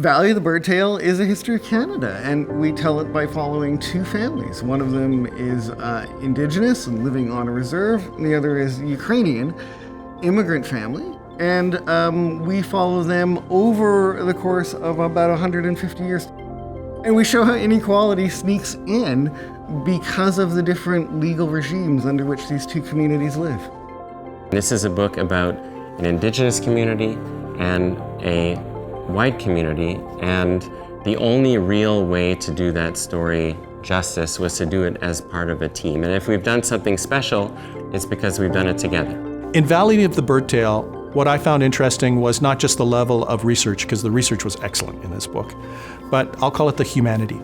Valley of the Birdtail is a history of Canada, and we tell it by following two families. One of them is Indigenous and living on a reserve, and the other is Ukrainian, immigrant family. And we follow them over the course of about 150 years. And we show how inequality sneaks in because of the different legal regimes under which these two communities live. This is a book about an Indigenous community and a white community, and the only real way to do that story justice was to do it as part of a team. And if we've done something special, it's because we've done it together. In Valley of the Birdtail, what I found interesting was not just the level of research, because the research was excellent in this book, but I'll call it the humanity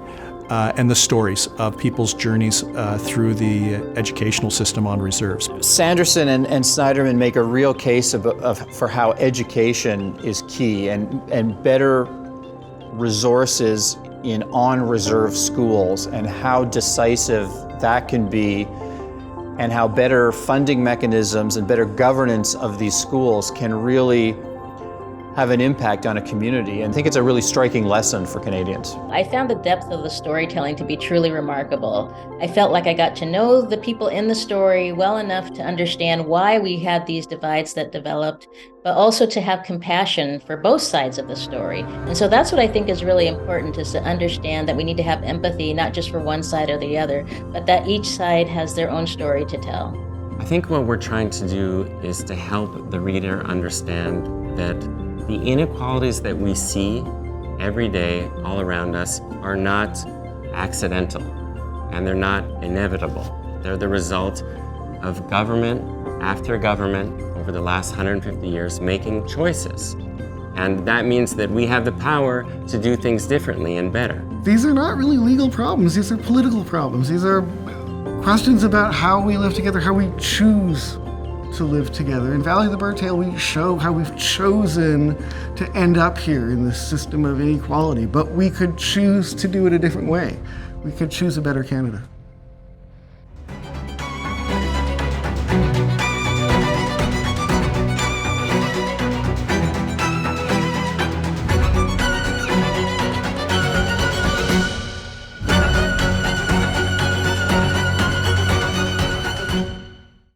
and the stories of people's journeys through the educational system on reserves. Sanderson and Sniderman make a real case for how education is key, and better resources in on-reserve schools, and how decisive that can be, and how better funding mechanisms and better governance of these schools can really have an impact on a community. And I think it's a really striking lesson for Canadians. I found the depth of the storytelling to be truly remarkable. I felt like I got to know the people in the story well enough to understand why we had these divides that developed, but also to have compassion for both sides of the story. And so that's what I think is really important, is to understand that we need to have empathy, not just for one side or the other, but that each side has their own story to tell. I think what we're trying to do is to help the reader understand that the inequalities that we see every day all around us are not accidental, and they're not inevitable. They're the result of government after government over the last 150 years making choices. And that means that we have the power to do things differently and better. These are not really legal problems, these are political problems. These are questions about how we live together, how we choose to live together. In Valley of the Birdtail, we show how we've chosen to end up here in this system of inequality, but we could choose to do it a different way. We could choose a better Canada.